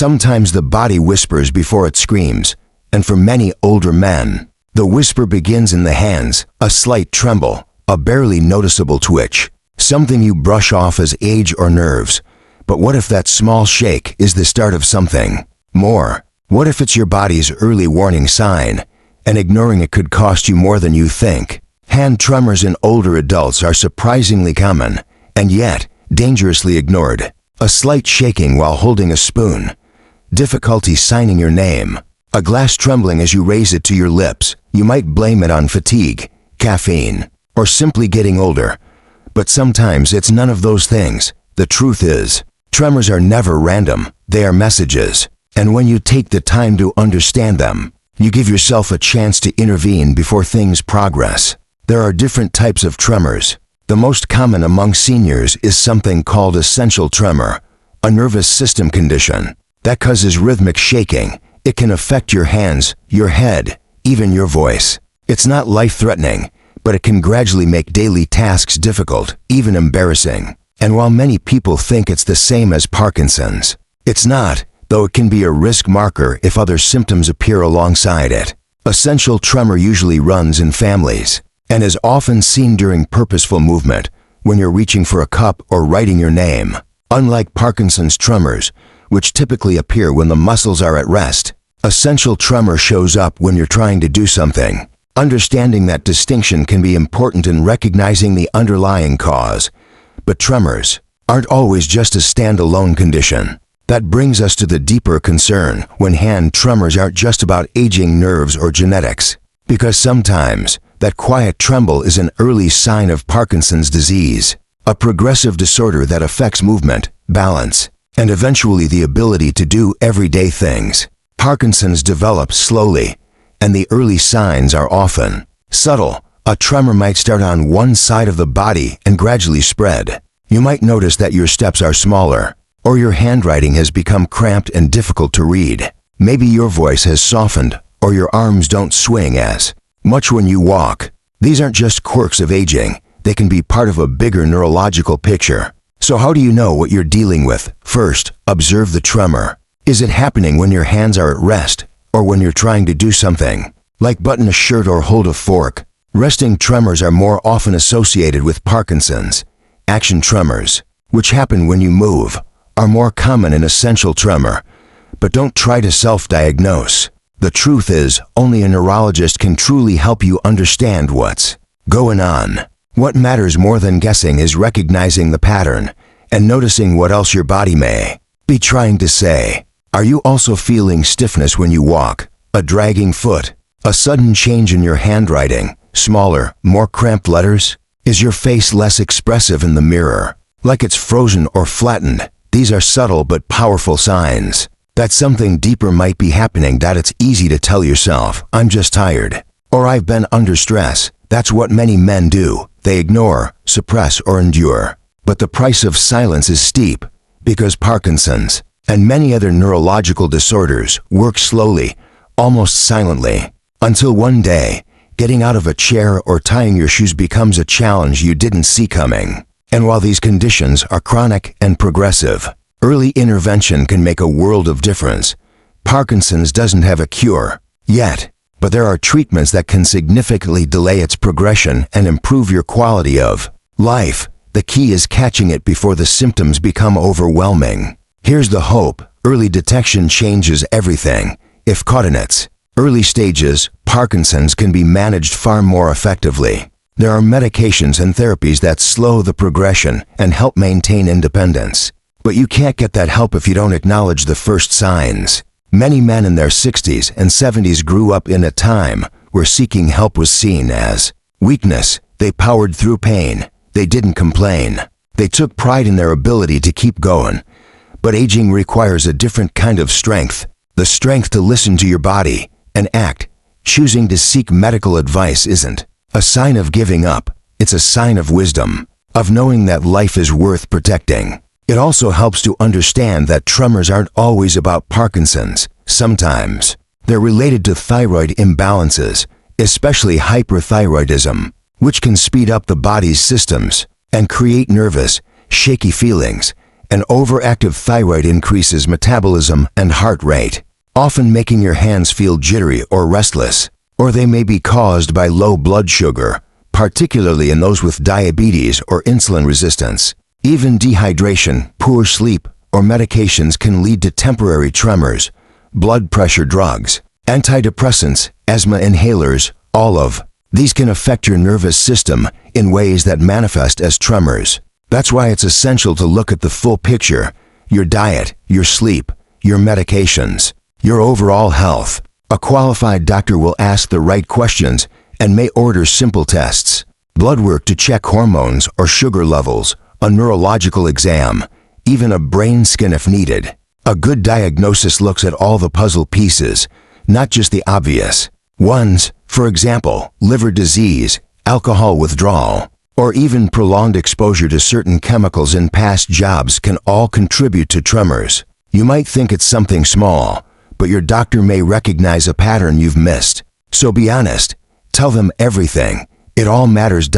Sometimes the body whispers before it screams, and for many older men, the whisper begins in the hands, a slight tremble, a barely noticeable twitch, something you brush off as age or nerves. But what if that small shake is the start of something more? What if it's your body's early warning sign, and ignoring it could cost you more than you think? Hand tremors in older adults are surprisingly common, and yet dangerously ignored. A slight shaking while holding a spoon, difficulty signing your name, a glass trembling as you raise it to your lips. You might blame it on fatigue, caffeine, or simply getting older. But sometimes it's none of those things. The truth is, tremors are never random. They are messages. And when you take the time to understand them, you give yourself a chance to intervene before things progress. There are different types of tremors. The most common among seniors is something called essential tremor, a nervous system condition that causes rhythmic shaking. It can affect your hands, your head, even your voice. It's not life-threatening, but it can gradually make daily tasks difficult, even embarrassing. And while many people think it's the same as Parkinson's, it's not, though it can be a risk marker if other symptoms appear alongside it. Essential tremor usually runs in families and is often seen during purposeful movement, when you're reaching for a cup or writing your name. Unlike Parkinson's tremors, which typically appear when the muscles are at rest, essential tremor shows up when you're trying to do something. Understanding that distinction can be important in recognizing the underlying cause. But tremors aren't always just a standalone condition. That brings us to the deeper concern when hand tremors aren't just about aging nerves or genetics. Because sometimes that quiet tremble is an early sign of Parkinson's disease, a progressive disorder that affects movement, balance, and eventually the ability to do everyday things. Parkinson's develops slowly, and the early signs are often subtle. A tremor might start on one side of the body and gradually spread. You might notice that your steps are smaller, or your handwriting has become cramped and difficult to read. Maybe your voice has softened, or your arms don't swing as much when you walk. These aren't just quirks of aging. They can be part of a bigger neurological picture. So how do you know what you're dealing with? First, observe the tremor. Is it happening when your hands are at rest, or when you're trying to do something, like button a shirt or hold a fork? Resting tremors are more often associated with Parkinson's. Action tremors, which happen when you move, are more common in essential tremor. But don't try to self-diagnose. The truth is, only a neurologist can truly help you understand what's going on. What matters more than guessing is recognizing the pattern and noticing what else your body may be trying to say. Are you also feeling stiffness when you walk, a dragging foot, a sudden change in your handwriting, smaller, more cramped letters? Is your face less expressive in the mirror, like it's frozen or flattened? These are subtle but powerful signs that something deeper might be happening. That it's easy to tell yourself, "I'm just tired," or "I've been under stress." That's what many men do. They ignore, suppress, or endure. But the price of silence is steep, because Parkinson's and many other neurological disorders work slowly, almost silently, until one day, getting out of a chair or tying your shoes becomes a challenge you didn't see coming. And while these conditions are chronic and progressive, early intervention can make a world of difference. Parkinson's doesn't have a cure yet, but there are treatments that can significantly delay its progression and improve your quality of life. The key is catching it before the symptoms become overwhelming. Here's the hope: early detection changes everything. If caught in its early stages, Parkinson's can be managed far more effectively. There are medications and therapies that slow the progression and help maintain independence. But you can't get that help if you don't acknowledge the first signs. Many men in their 60s and 70s grew up in a time where seeking help was seen as weakness. They powered through pain. They didn't complain. They took pride in their ability to keep going. But aging requires a different kind of strength. The strength to listen to your body and act. Choosing to seek medical advice isn't a sign of giving up. It's a sign of wisdom, of knowing that life is worth protecting. It also helps to understand that tremors aren't always about Parkinson's. Sometimes they're related to thyroid imbalances, especially hyperthyroidism, which can speed up the body's systems and create nervous, shaky feelings. An overactive thyroid increases metabolism and heart rate, often making your hands feel jittery or restless. Or they may be caused by low blood sugar, particularly in those with diabetes or insulin resistance. Even dehydration, poor sleep, or medications can lead to temporary tremors. Blood pressure drugs, antidepressants, asthma inhalers, all of these can affect your nervous system in ways that manifest as tremors. That's why it's essential to look at the full picture: your diet, your sleep, your medications, your overall health. A qualified doctor will ask the right questions and may order simple tests: blood work to check hormones or sugar levels, a neurological exam, even a brain scan if needed. A good diagnosis looks at all the puzzle pieces, not just the obvious ones. For example, liver disease, alcohol withdrawal, or even prolonged exposure to certain chemicals in past jobs can all contribute to tremors. You might think it's something small, but your doctor may recognize a pattern you've missed. So be honest. Tell them everything. It all matters.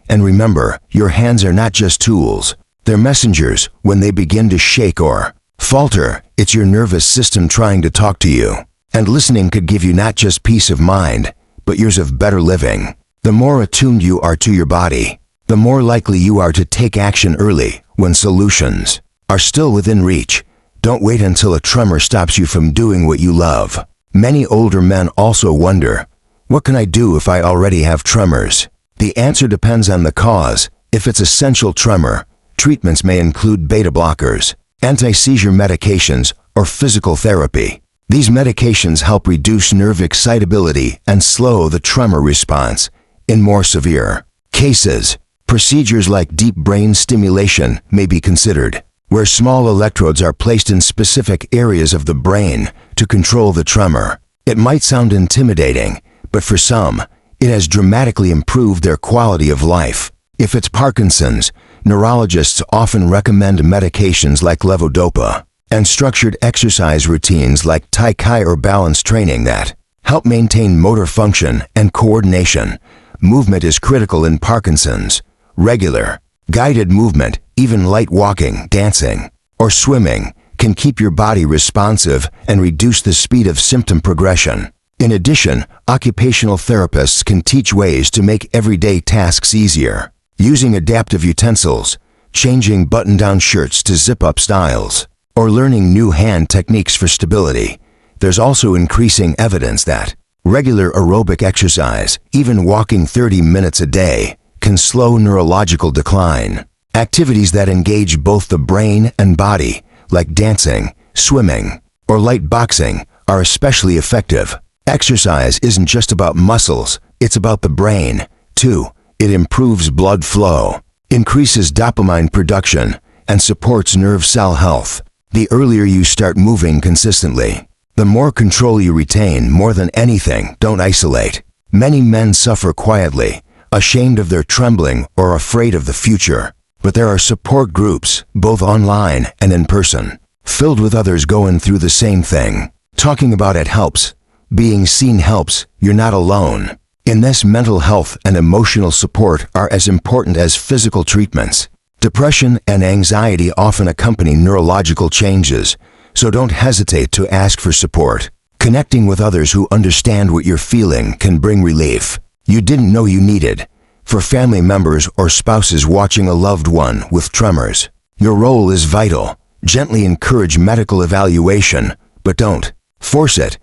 And remember, your hands are not just tools. They're messengers. When they begin to shake or falter, it's your nervous system trying to talk to you. And listening could give you not just peace of mind, but years of better living. The more attuned you are to your body, the more likely you are to take action early when solutions are still within reach. Don't wait until a tremor stops you from doing what you love. Many older men also wonder, what can I do if I already have tremors? The answer depends on the cause. If it's essential tremor, treatments may include beta blockers, anti-seizure medications, or physical therapy. These medications help reduce nerve excitability and slow the tremor response. In more severe cases, procedures like deep brain stimulation may be considered, where small electrodes are placed in specific areas of the brain to control the tremor. It might sound intimidating, but for some, it has dramatically improved their quality of life. If it's Parkinson's, neurologists often recommend medications like levodopa and structured exercise routines like Tai Chi or balance training that help maintain motor function and coordination. Movement is critical in Parkinson's. Regular, guided movement, even light walking, dancing, or swimming, can keep your body responsive and reduce the speed of symptom progression. In addition, occupational therapists can teach ways to make everyday tasks easier, using adaptive utensils, changing button-down shirts to zip-up styles, or learning new hand techniques for stability. There's also increasing evidence that regular aerobic exercise, even walking 30 minutes a day, can slow neurological decline. Activities that engage both the brain and body, like dancing, swimming, or light boxing, are especially effective. Exercise isn't just about muscles, it's about the brain, too. It improves blood flow, increases dopamine production, and supports nerve cell health. The earlier you start moving consistently, the more control you retain. More than anything, don't isolate. Many men suffer quietly, ashamed of their trembling or afraid of the future. But there are support groups, both online and in person, filled with others going through the same thing. Talking about it helps. Being seen helps. You're not alone. In this, mental health and emotional support are as important as physical treatments. Depression and anxiety often accompany neurological changes, so don't hesitate to ask for support. Connecting with others who understand what you're feeling can bring relief you didn't know you needed. For family members or spouses watching a loved one with tremors, your role is vital. Gently encourage medical evaluation, but don't force it.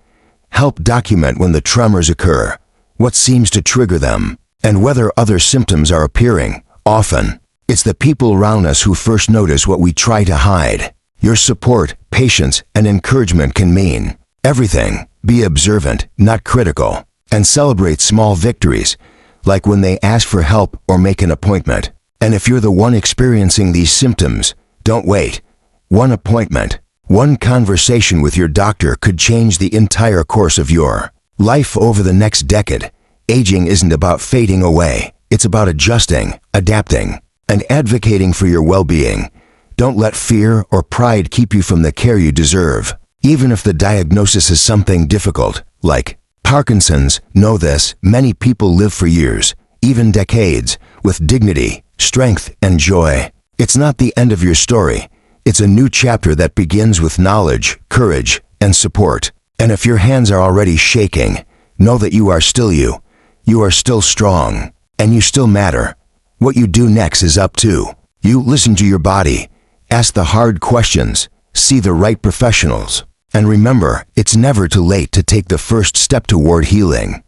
Help document when the tremors occur, what seems to trigger them, and whether other symptoms are appearing. Often, it's the people around us who first notice what we try to hide. Your support, patience, and encouragement can mean everything. Be observant, not critical, and celebrate small victories, like when they ask for help or make an appointment. And if you're the one experiencing these symptoms, don't wait. One appointment, one conversation with your doctor could change the entire course of your life over the next decade. Aging isn't about fading away. It's about adjusting, adapting, and advocating for your well-being. Don't let fear or pride keep you from the care you deserve. Even if the diagnosis is something difficult, like Parkinson's, know this: many people live for years, even decades, with dignity, strength, and joy. It's not the end of your story. It's a new chapter that begins with knowledge, courage, and support. And if your hands are already shaking, know that you are still you. You are still strong, and you still matter. What you do next is up to you. Listen to your body, ask the hard questions, see the right professionals, and remember, it's never too late to take the first step toward healing.